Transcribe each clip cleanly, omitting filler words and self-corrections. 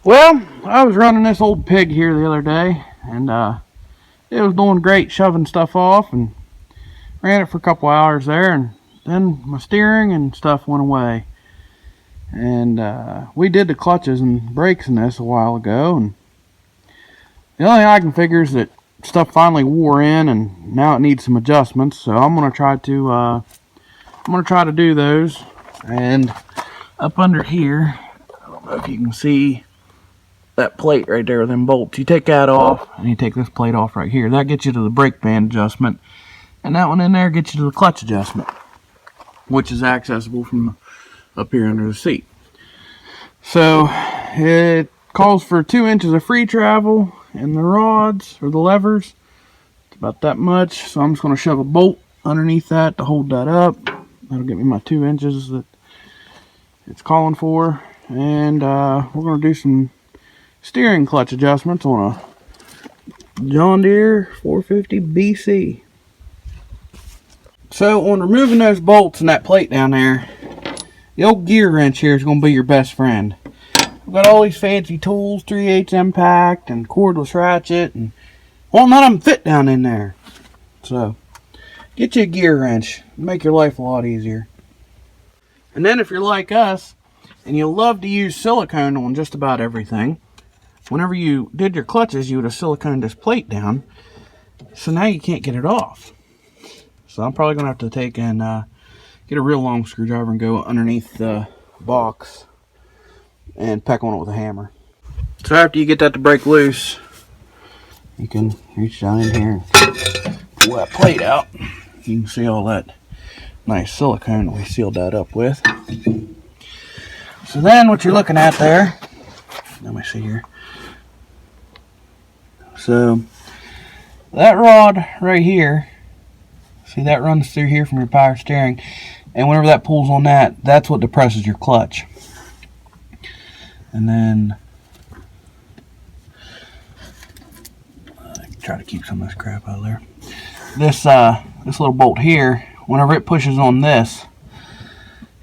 Well, I was running this old pig here the other day, and it was doing great shoving stuff off, and ran it for a couple hours there, and then my steering and stuff went away. And we did the clutches and brakes in this a while ago, and the only thing I can figure is that stuff finally wore in, and now it needs some adjustments. So I'm gonna try to do those. And up under here, I don't know if you can see that plate right there with them bolts. You take that off, and you take this plate off right here. That gets you to the brake band adjustment, and that one in there gets you to the clutch adjustment, which is accessible from up here under the seat. So it calls for 2 inches of free travel in the rods or the levers. It's about that much. So I'm just going to shove a bolt underneath that to hold that up. That'll get me my 2 inches that it's calling for. And we're going to do some steering clutch adjustments on a John Deere 450 BC. So on removing those bolts and that plate down there, the old gear wrench here is going to be your best friend. We've got all these fancy tools, 3/8 impact and cordless ratchet, and well, none of them fit down in there. So get you a gear wrench, make your life a lot easier. And then if you're like us and you love to use silicone on just about everything, whenever you did your clutches, you would have siliconed this plate down, so now you can't get it off. So I'm probably going to have to take and get a real long screwdriver and go underneath the box and peck on it with a hammer. So after you get that to break loose, you can reach down in here and pull that plate out. You can see all that nice silicone that we sealed that up with. So then what you're looking at there, let me see here. So that rod right here, see that runs through here from your power steering, and whenever that pulls on that, that's what depresses your clutch. And then try to keep some of this crap out of there. This little bolt here, whenever it pushes on this,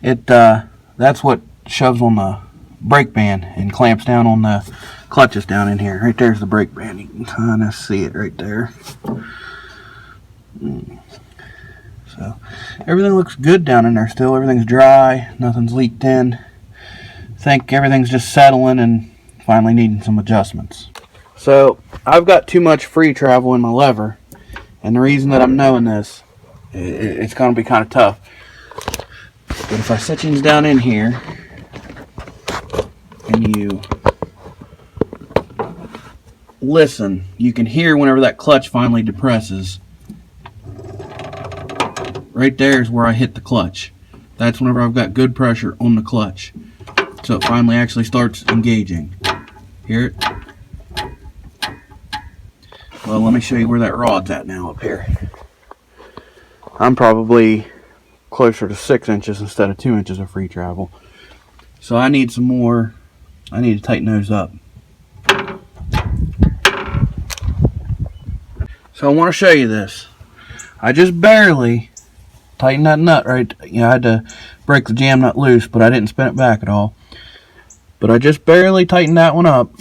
that's what shoves on the brake band and clamps down on the clutches down in here. Right there's the brake band. You can kind of see it right there. So everything looks good down in there still. Everything's dry. Nothing's leaked in. I think everything's just settling and finally needing some adjustments. So I've got too much free travel in my lever, and the reason that I'm knowing this, it's going to be kind of tough. But if I set things down in here and you listen, you can hear whenever that clutch finally depresses. Right there is where I hit the clutch. That's whenever I've got good pressure on the clutch. So it finally actually starts engaging. Hear it? Well, let me show you where that rod's at now up here. I'm probably closer to 6 inches instead of 2 inches of free travel. So I need some more. I need to tighten those up. So I want to show you this. I just barely tightened that nut right. You know, I had to break the jam nut loose, but I didn't spin it back at all. But I just barely tightened that one up.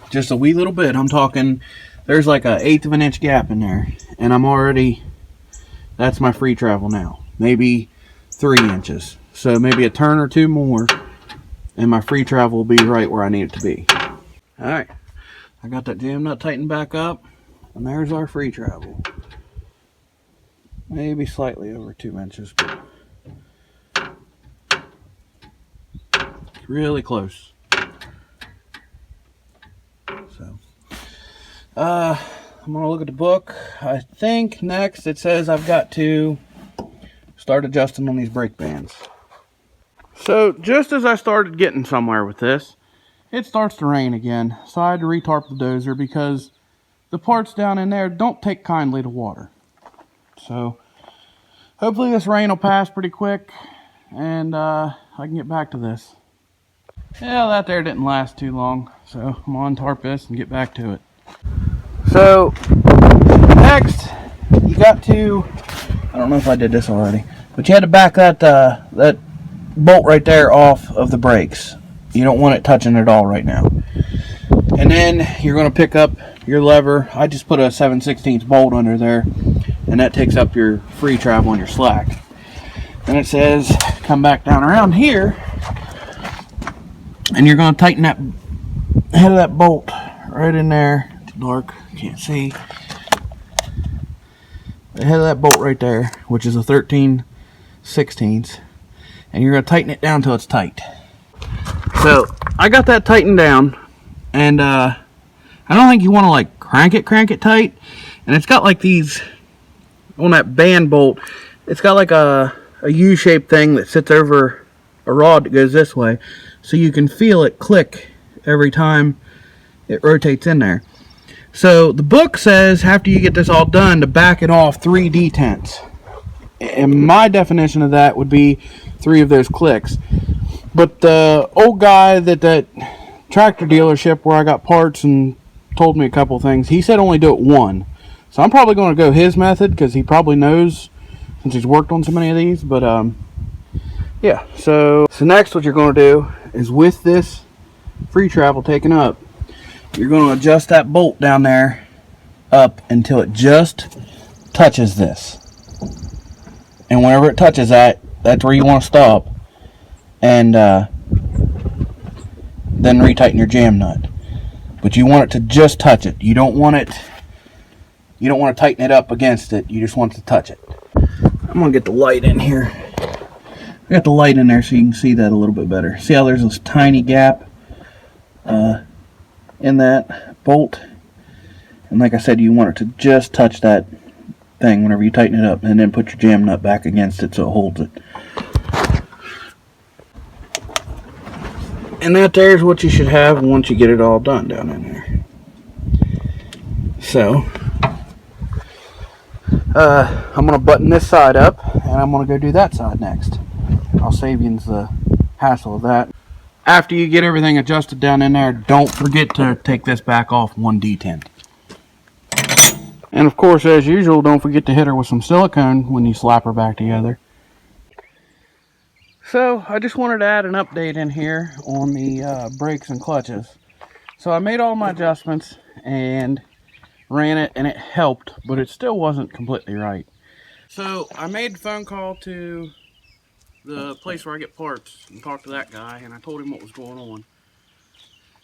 Just a wee little bit. I'm talking, there's like an 1/8 of an inch gap in there. And I'm already, that's my free travel now. Maybe 3 inches. So maybe a turn or two more, and my free travel will be right where I need it to be. Alright, I got that jam nut tightened back up, and there's our free travel. Maybe slightly over 2 inches, but really close. So, I'm gonna look at the book. I think next it says I've got to start adjusting on these brake bands. So just as I started getting somewhere with this, it starts to rain again. So I had to retarp the dozer because the parts down in there don't take kindly to water. So hopefully this rain will pass pretty quick, and I can get back to this. Yeah, that there didn't last too long, so I'm gonna untarp this and get back to it. So next, you got to, I don't know if I did this already, but you had to back that that bolt right there off of the brakes. You don't want it touching at all right now. And then you're going to pick up your lever. I just put a 7/16 bolt under there, and that takes up your free travel and your slack. Then it says come back down around here, and you're going to tighten that head of that bolt right in there. It's dark, can't see. The head of that bolt right there, which is a 13/16, and you're going to tighten it down until it's tight. So I got that tightened down, and I don't think you want to like crank it tight. And it's got like these on that band bolt. It's got like a U-shaped thing that sits over a rod that goes this way, so you can feel it click every time it rotates in there. So the book says after you get this all done to back it off 3 detents. And my definition of that would be 3 of those clicks. But the old guy that tractor dealership where I got parts and told me a couple things, he said only do it 1. So I'm probably going to go his method because he probably knows since he's worked on so many of these. But yeah, so next what you're going to do is with this free travel taken up, you're going to adjust that bolt down there up until it just touches this. And whenever it touches that, that's where you want to stop. And then retighten your jam nut. But you want it to just touch it. You don't want to tighten it up against it. You just want it to touch it. I'm going to get the light in here. I got the light in there so you can see that a little bit better. See how there's this tiny gap in that bolt? And like I said, you want it to just touch that thing whenever you tighten it up, and then put your jam nut back against it so it holds it. And that there's what you should have once you get it all done down in there. So I'm going to button this side up, and I'm going to go do that side next. I'll save you the hassle of that. After you get everything adjusted down in there, don't forget to take this back off 1 detent. And of course, as usual, don't forget to hit her with some silicone when you slap her back together. So I just wanted to add an update in here on the brakes and clutches. So I made all my adjustments and ran it, and it helped, but it still wasn't completely right. So I made the phone call to the place where I get parts and talked to that guy, and I told him what was going on.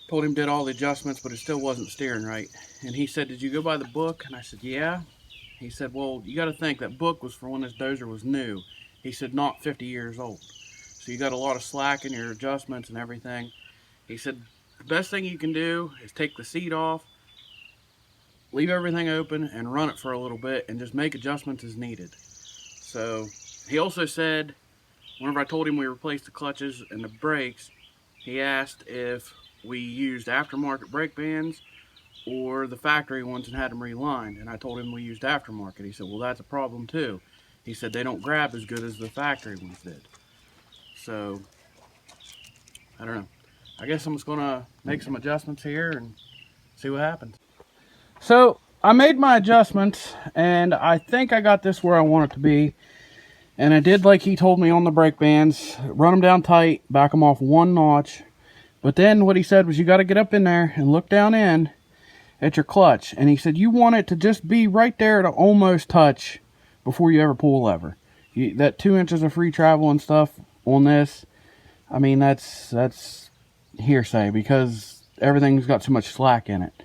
Told him did all the adjustments, but it still wasn't steering right. And he said, "Did you go by the book?" And I said, "Yeah." He said, "Well, you got to think that book was for when this dozer was new." He said, "Not 50 years old. So you got a lot of slack in your adjustments and everything." He said, "The best thing you can do is take the seat off, leave everything open, and run it for a little bit, and just make adjustments as needed." So he also said, whenever I told him we replaced the clutches and the brakes, he asked if we used aftermarket brake bands or the factory ones and had them relined. And I told him we used aftermarket. He said, "Well, that's a problem too." He said they don't grab as good as the factory ones did. So I don't know. I guess I'm just gonna make some adjustments here and see what happens. So I made my adjustments, and I think I got this where I want it to be. And I did like he told me on the brake bands, run them down tight, back them off 1 notch. But then what he said was you got to get up in there and look down in at your clutch. And he said you want it to just be right there to almost touch before you ever pull a lever. That 2 inches of free travel and stuff on this, I mean, that's hearsay because everything's got so much slack in it.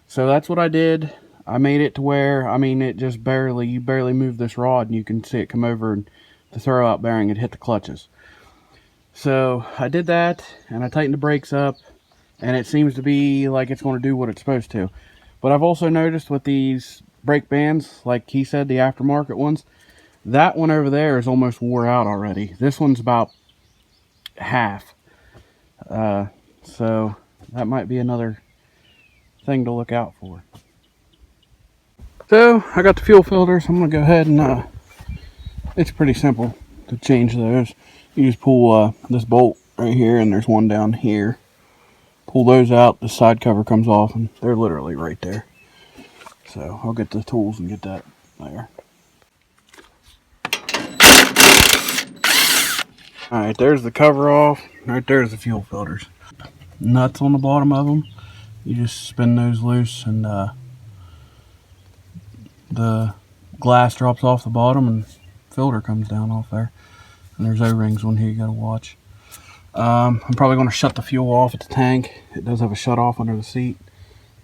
So that's what I did. I made it to where, I mean, it just barely, you barely move this rod and you can see it come over, and the throw out bearing had hit the clutches. So I did that, and I tightened the brakes up, and it seems to be like it's going to do what it's supposed to. But I've also noticed with these brake bands, like he said, the aftermarket ones, that one over there is almost wore out already. This one's about half. So that might be another thing to look out for. So I got the fuel filters. I'm going to go ahead and it's pretty simple to change those. You just pull this bolt right here, and there's one down here. Pull those out, the side cover comes off, and they're literally right there. So I'll get the tools and get that there. Alright, there's the cover off. Right there's the fuel filters. nuts on the bottom of them. You just spin those loose and the glass drops off the bottom and filter comes down off there. And there's O-rings on here you gotta watch. I'm probably going to shut the fuel off at the tank. It does have a shut off under the seat,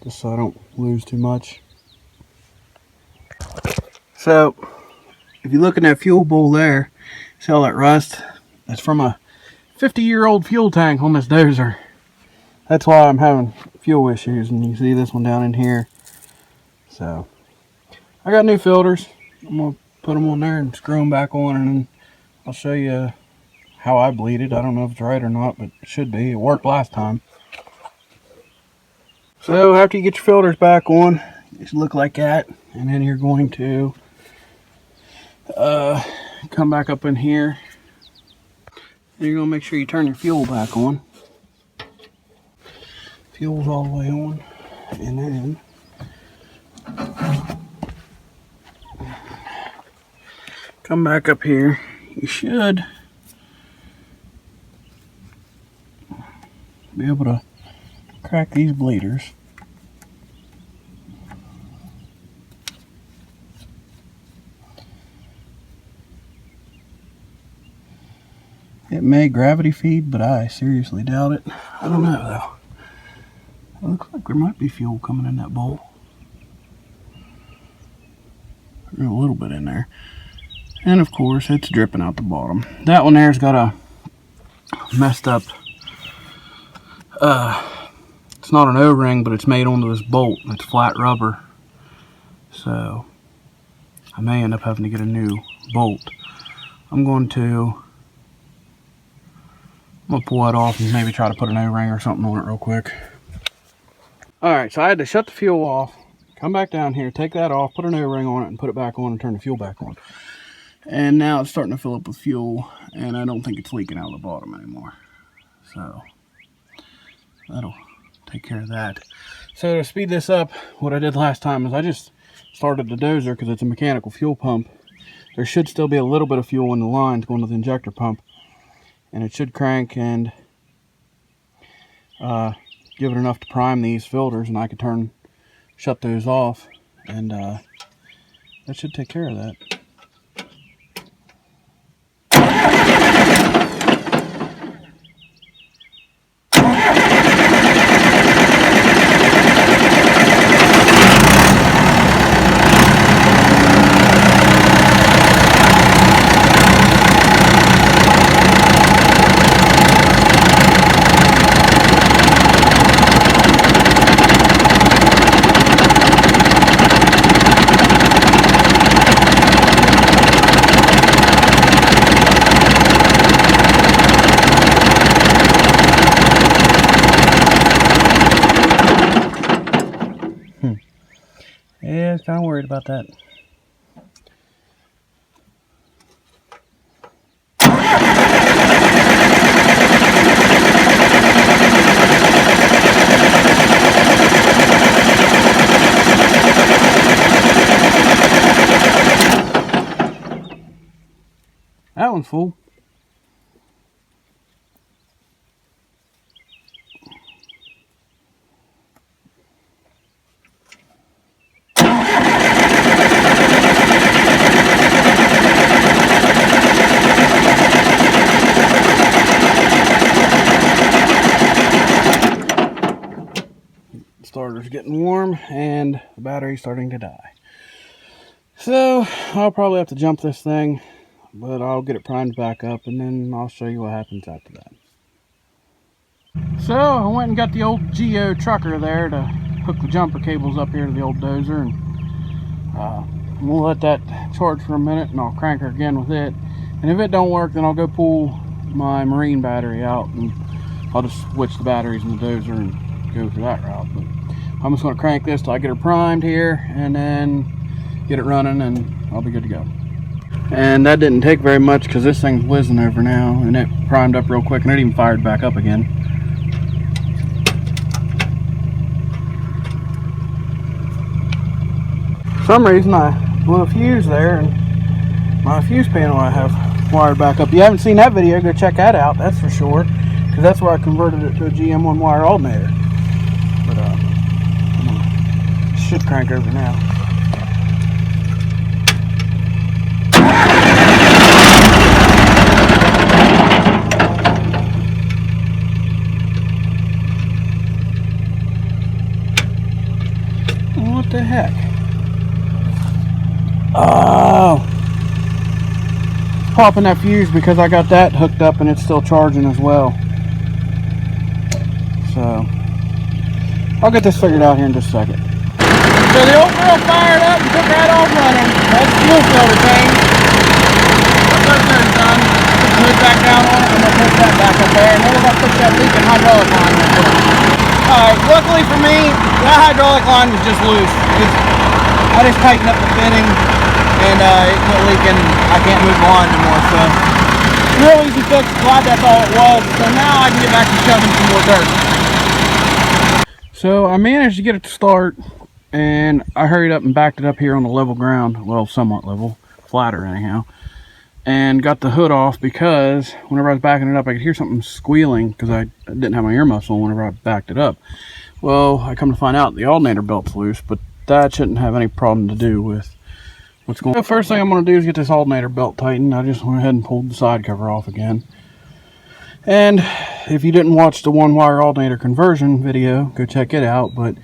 just so I don't lose too much. So, if you look in that fuel bowl there, see all that rust? That's from a 50-year-old fuel tank on this dozer. That's why I'm having fuel issues, and you see this one down in here. So, I got new filters. I'm going to put them on there and screw them back on, and then I'll show you how I bleed it. I don't know if it's right or not, but it should be. It worked last time. So after you get your filters back on, it should look like that. And then you're going to come back up in here. And you're going to make sure you turn your fuel back on. Fuel's all the way on. And then come back up here. You should be able to crack these bleeders. It may gravity feed, but I seriously doubt it. I don't know though. It looks like there might be fuel coming in that bowl. There's a little bit in there. And of course it's dripping out the bottom. That one there's got a messed up it's not an O-ring, but it's made onto this bolt. It's flat rubber, so I may end up having to get a new bolt. I'm gonna pull that off and maybe try to put an O-ring or something on it real quick. Alright, so I had to shut the fuel off, come back down here, take that off, put an O-ring on it, and put it back on and turn the fuel back on. And now it's starting to fill up with fuel, and I don't think it's leaking out of the bottom anymore. So that'll take care of that. So to speed this up, what I did last time is I just started the dozer because it's a mechanical fuel pump. There should still be a little bit of fuel in the lines going to the injector pump, and it should crank and give it enough to prime these filters, and I could shut those off, and that should take care of that. Yeah, I was kind of worried about that. That one's full. Starter's getting warm and the battery's starting to die. So I'll probably have to jump this thing, but I'll get it primed back up and then I'll show you what happens after that. So I went and got the old Geo trucker there to hook the jumper cables up here to the old dozer, and we'll let that charge for a minute and I'll crank her again with it. And if it don't work, then I'll go pull my marine battery out and I'll just switch the batteries in the dozer and go through that route. But I'm just going to crank this till I get her primed here and then get it running and I'll be good to go. And that didn't take very much because this thing's whizzing over now, and it primed up real quick and it even fired back up again. For some reason I blew a fuse there and my fuse panel I have wired back up. If you haven't seen that video, go check that out, that's for sure. because that's where I converted it to a GM one-wire alternator. But I'm gonna should crank over now. What the heck? Oh, popping that fuse because I got that hooked up and it's still charging as well. So I'll get this figured out here in just a second. So the old grill fired up and took right off running. That's the fuel filter change. Once that's done, put the hood back down on it and then push that back up there, and then we're going to push that leaking hydraulic line real quick. Alright, luckily for me, that hydraulic line was just loose. I just tightened up the fitting and it quit leaking. I can't move the line anymore, so real easy fix. Glad that's all it was. So now I can get back to shoving some more dirt. So I managed to get it to start, and I hurried up and backed it up here on the level ground. Well, somewhat level, flatter anyhow. And got the hood off because whenever I was backing it up, I could hear something squealing because I didn't have my ear muffs on whenever I backed it up. Well, I come to find out the alternator belt's loose, but that shouldn't have any problem to do with what's going on. The first thing I'm going to do is get this alternator belt tightened. I just went ahead and pulled the side cover off again. And if you didn't watch the one-wire alternator conversion video, go check it out. But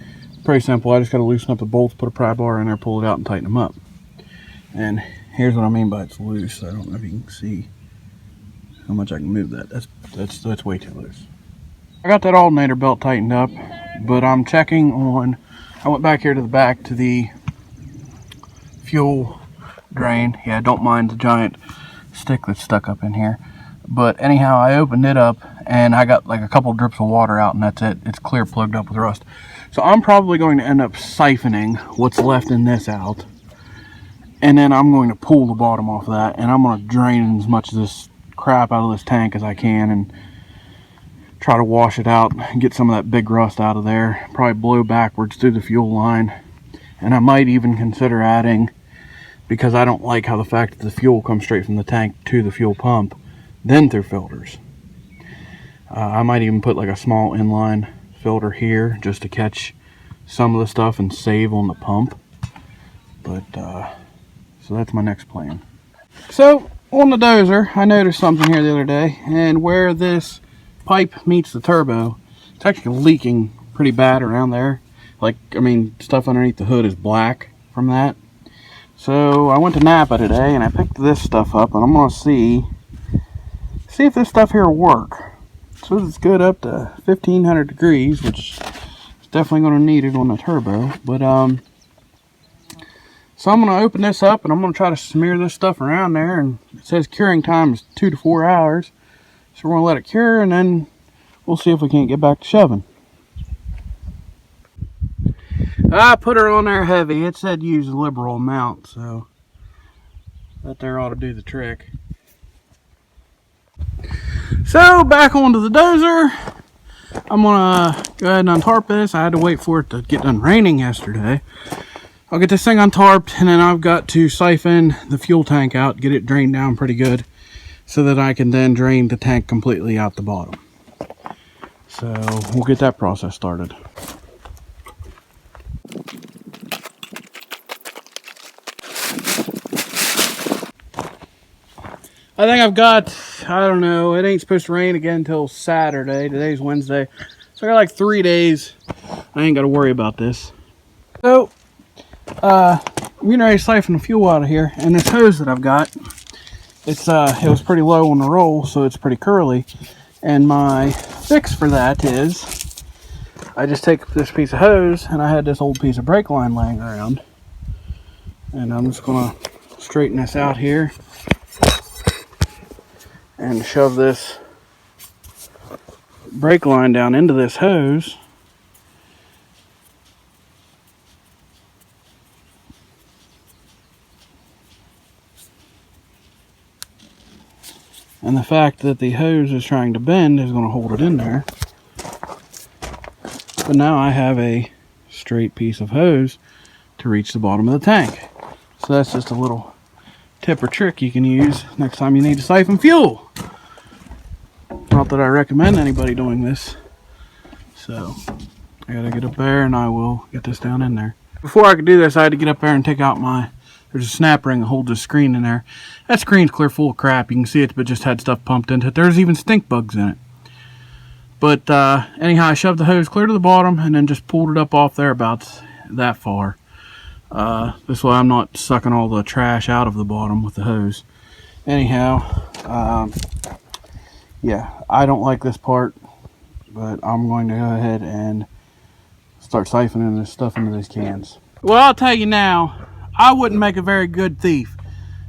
pretty simple. I just got to loosen up the bolts, put a pry bar in there, pull it out, and tighten them up. And here's what I mean by it's loose. I don't know if you can see how much I can move that. That's way too loose. I got that alternator belt tightened up, but I'm checking on. I went back here to the back to the fuel drain. Yeah, don't mind the giant stick that's stuck up in here. But anyhow, I opened it up and I got like a couple drips of water out, and that's it. It's clear plugged up with rust. So I'm probably going to end up siphoning what's left in this out. And then I'm going to pull the bottom off of that, and I'm going to drain as much of this crap out of this tank as I can and try to wash it out and get some of that big rust out of there. Probably blow backwards through the fuel line. And I might even consider adding, because I don't like how the fact that the fuel comes straight from the tank to the fuel pump, then through filters. I might even put like a small inline filter here just to catch some of the stuff and save on the pump. But so that's my next plan. So on the dozer, I noticed something here the other day, and where this pipe meets the turbo, it's actually leaking pretty bad around there. Like, I mean, stuff underneath the hood is black from that. So I went to Napa today and I picked this stuff up, and I'm gonna see if this stuff here will work. So it's good up to 1500 degrees, which is definitely gonna need it on the turbo. But so I'm gonna open this up and I'm gonna try to smear this stuff around there, and it says curing time is 2 to 4 hours. So we're gonna let it cure, and then we'll see if we can't get back to shoving. I put her on there heavy. It said use a liberal amount, so that there ought to do the trick. So back onto the dozer. I'm gonna go ahead and untarp this. I had to wait for it to get done raining yesterday. I'll get this thing untarped, and then I've got to siphon the fuel tank out, get it drained down pretty good, so that I can then drain the tank completely out the bottom. So we'll get that process started. I think I've got, I don't know, it ain't supposed to rain again until Saturday. Today's Wednesday. So I got like 3 days. I ain't got to worry about this. So, I'm getting ready to siphon the fuel out of here. And this hose that I've got, it was pretty low on the roll, so it's pretty curly. And my fix for that is, I just take this piece of hose, and I had this old piece of brake line laying around. And I'm just going to straighten this out here and shove this brake line down into this hose. And the fact that the hose is trying to bend is going to hold it in there. But now I have a straight piece of hose to reach the bottom of the tank. So that's just a little tip or trick you can use next time you need to siphon fuel. I'll Not that I recommend anybody doing this. So I gotta get up there and I will get this down in there. Before I could do this, I had to get up there and take out there's a snap ring that holds the screen in there. That screen's clear full of crap. You can see it, but just had stuff pumped into it. There's even stink bugs in it. But anyhow, I shoved the hose clear to the bottom and then just pulled it up off there about that far. This way I'm not sucking all the trash out of the bottom with the hose. Anyhow, yeah, I don't like this part, but I'm going to go ahead and start siphoning this stuff into these cans. Well, I'll tell you now, I wouldn't make a very good thief,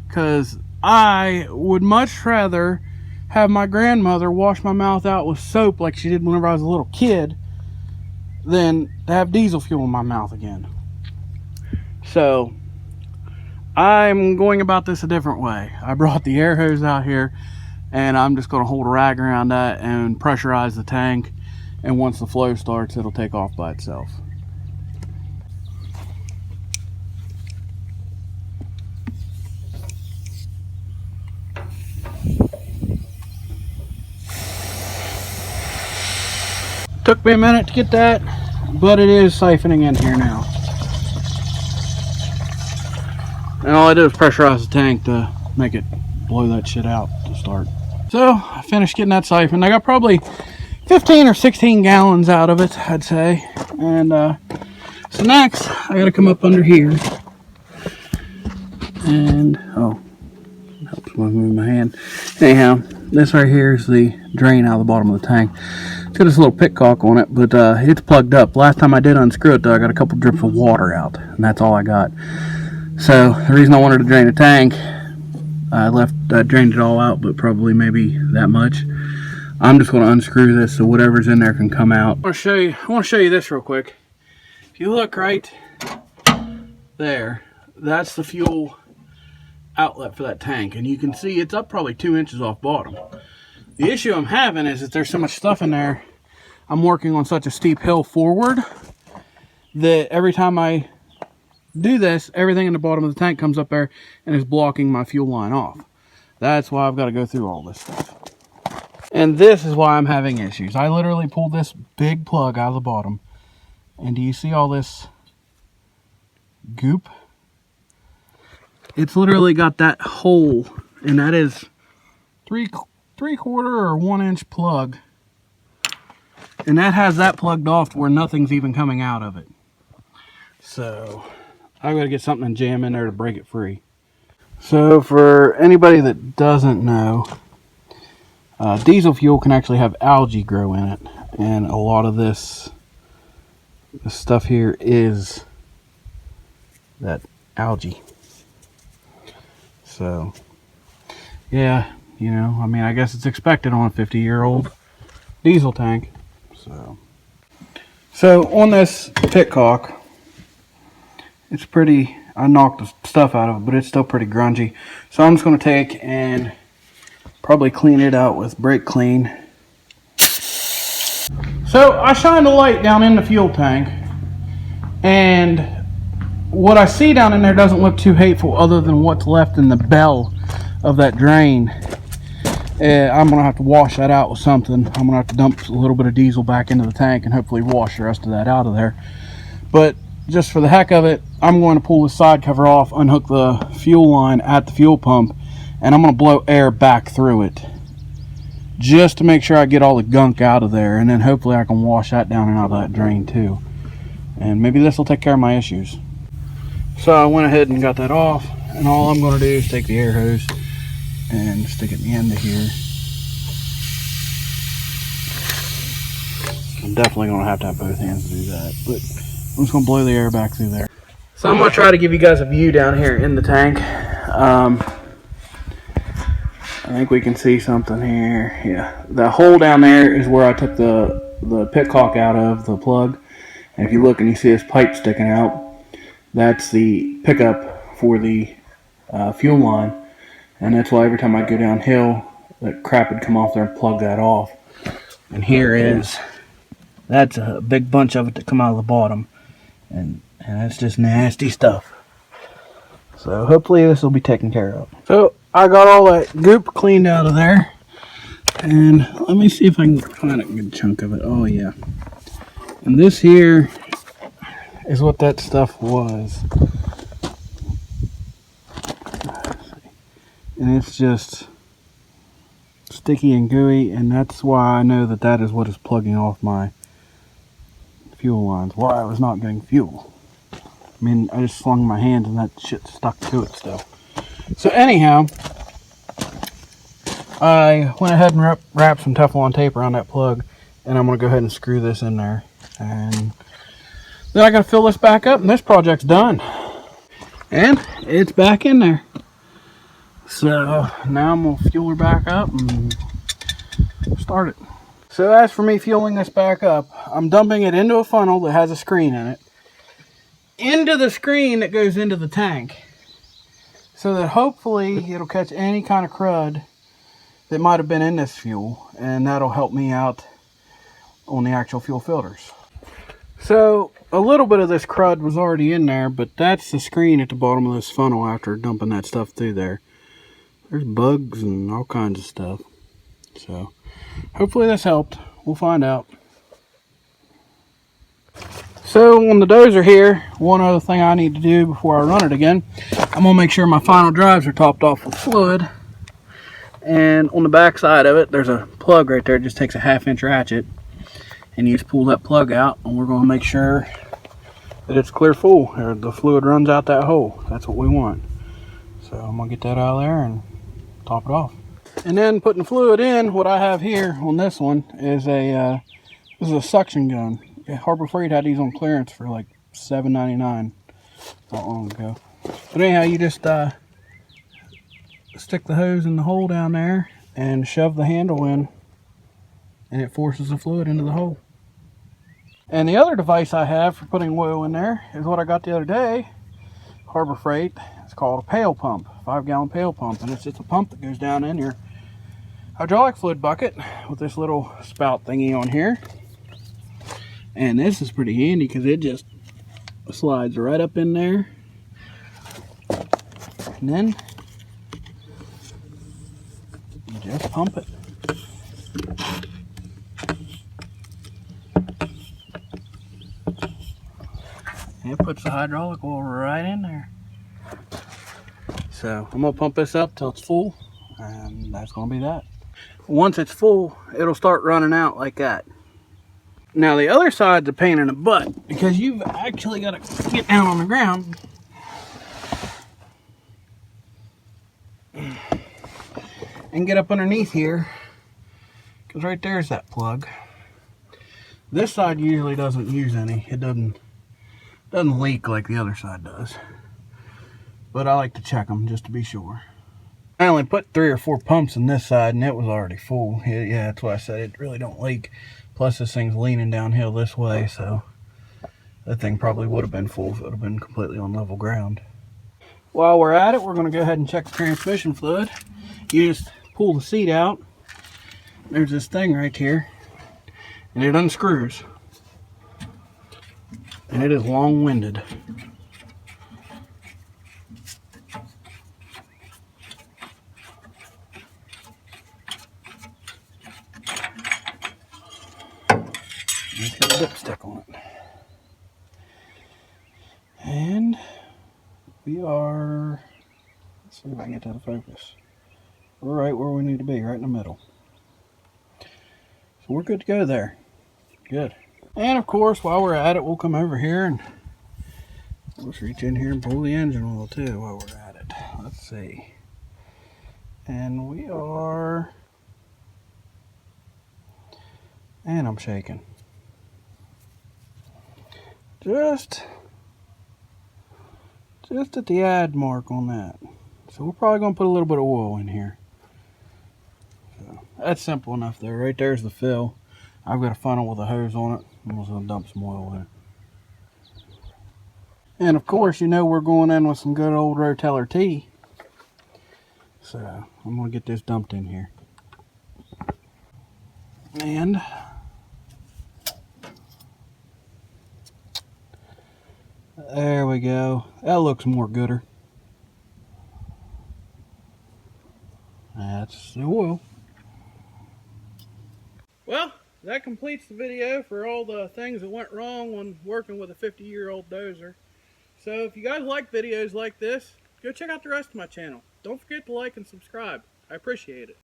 because I would much rather have my grandmother wash my mouth out with soap like she did whenever I was a little kid than to have diesel fuel in my mouth again. So I'm going about this a different way. I brought the air hose out here, and I'm just going to hold a rag around that and pressurize the tank, and once the flow starts, it'll take off by itself. Took me a minute to get that, but it is siphoning in here now. And all I did was pressurize the tank to make it blow that shit out to start. So I finished getting that siphoned. I got probably 15 or 16 gallons out of it, I'd say. And so next I gotta come up under here and helps me move my hand. Anyhow, this right here is the drain out of the bottom of the tank. It's got this little pitcock on it, but it's plugged up. Last time I did unscrew it though, I got a couple drips of water out, and that's all I got. So the reason I wanted to drain the tank, I drained it all out, but probably maybe that much. I'm just going to unscrew this so whatever's in there can come out. I want to show you this real quick. If you look right there, that's the fuel outlet for that tank, and you can see it's up probably 2 inches off bottom. The issue I'm having is that there's so much stuff in there. I'm working on such a steep hill forward that every time I do this, everything in the bottom of the tank comes up there and is blocking my fuel line off. That's why I've got to go through all this stuff. And this is why I'm having issues. I literally pulled this big plug out of the bottom, and do you see all this goop? It's literally got that hole, and that is three-quarter or 1 inch plug, and that has that plugged off to where nothing's even coming out of it. So I've got to get something and jam in there to break it free. So for anybody that doesn't know, diesel fuel can actually have algae grow in it, and a lot of this stuff here is that algae. So yeah, you know, I mean, I guess it's expected on a 50-year-old diesel tank. So on this pitcock, it's pretty, I knocked the stuff out of it, but it's still pretty grungy. So I'm just going to take and probably clean it out with brake clean. So I shined a light down in the fuel tank, and what I see down in there doesn't look too hateful other than what's left in the bell of that drain. I'm going to have to wash that out with something. I'm going to have to dump a little bit of diesel back into the tank and hopefully wash the rest of that out of there. But just for the heck of it, I'm going to pull the side cover off, unhook the fuel line at the fuel pump, and I'm going to blow air back through it just to make sure I get all the gunk out of there, and then hopefully I can wash that down and out of that drain too. And maybe this will take care of my issues. So I went ahead and got that off, and all I'm going to do is take the air hose and stick it in the end of here. I'm definitely going to have both hands to do that, but I'm just going to blow the air back through there. So I'm going to try to give you guys a view down here in the tank. I think we can see something here. Yeah, the hole down there is where I took the pitcock out of the plug. And if you look and you see this pipe sticking out, that's the pickup for the fuel line. And that's why every time I go downhill, that crap would come off there and plug that off. And that's a big bunch of it that come out of the bottom. And that's just nasty stuff. So hopefully this will be taken care of. So I got all that goop cleaned out of there. And let me see if I can find a good chunk of it. Oh yeah. And this here is what that stuff was. And it's just sticky and gooey, and that's why I know that that is what is plugging off my fuel lines. Why I was not getting fuel. I mean, I just slung my hands and that shit stuck to it still. So anyhow, I went ahead and wrapped some Teflon tape around that plug, and I'm going to go ahead and screw this in there. And then I got to fill this back up, and this project's done. And it's back in there. So now I'm going to fuel her back up and start it. So as for me fueling this back up, I'm dumping it into a funnel that has a screen in it, into the screen that goes into the tank, so that hopefully it'll catch any kind of crud that might have been in this fuel, and that'll help me out on the actual fuel filters. So a little bit of this crud was already in there, but that's the screen at the bottom of this funnel after dumping that stuff through there. There's bugs and all kinds of stuff. So hopefully this helped. We'll find out. So on the dozer here, one other thing I need to do before I run it again, I'm going to make sure my final drives are topped off with fluid. And on the back side of it, there's a plug right there. It just takes a 1/2-inch ratchet. And you just pull that plug out, and we're going to make sure that it's clear full, or the fluid runs out that hole. That's what we want. So I'm going to get that out of there and top it off. And then putting the fluid in, what I have here on this one is this is a suction gun. Harbor Freight had these on clearance for like $7.99 not long ago. But anyhow, you just stick the hose in the hole down there and shove the handle in, and it forces the fluid into the hole. And the other device I have for putting oil in there is what I got the other day, Harbor Freight. It's called a pail pump, 5-gallon pail pump, and it's just a pump that goes down in your hydraulic fluid bucket with this little spout thingy on here. And this is pretty handy because it just slides right up in there, and then you just pump it. And it puts the hydraulic oil right in there. So I'm going to pump this up till it's full, and that's going to be that. Once it's full, it'll start running out like that. Now the other side's a pain in the butt, because you've actually got to get down on the ground and get up underneath here, because right there's that plug. This side usually doesn't use any. It doesn't leak like the other side does, but I like to check them just to be sure. I only put 3 or 4 pumps in this side, and it was already full. Yeah, that's why I said it really don't leak. Plus this thing's leaning downhill this way, so that thing probably would have been full if it would have been completely on level ground. While we're at it, we're going to go ahead and check the transmission fluid. You just pull the seat out. There's this thing right here, and it unscrews. And it is long-winded. It's got a dipstick on it. And we are, let's see if I can get that to focus. We're right where we need to be, right in the middle. So we're good to go there. Good. And of course, while we're at it, we'll come over here and let's reach in here and pull the engine oil too while we're at it. Let's see. And we are, and I'm shaking. Just at the add mark on that. So we're probably going to put a little bit of oil in here. So that's simple enough there. Right there's the fill. I've got a funnel with a hose on it. I'm just going to dump some oil in. And of course, you know we're going in with some good old Roteller tea. So I'm going to get this dumped in here. And there we go. That looks more gooder. That's the oil. that completes the video for all the things that went wrong when working with a 50-year-old dozer. So if you guys like videos like this, go check out the rest of my channel. Don't forget to like and subscribe. I appreciate it.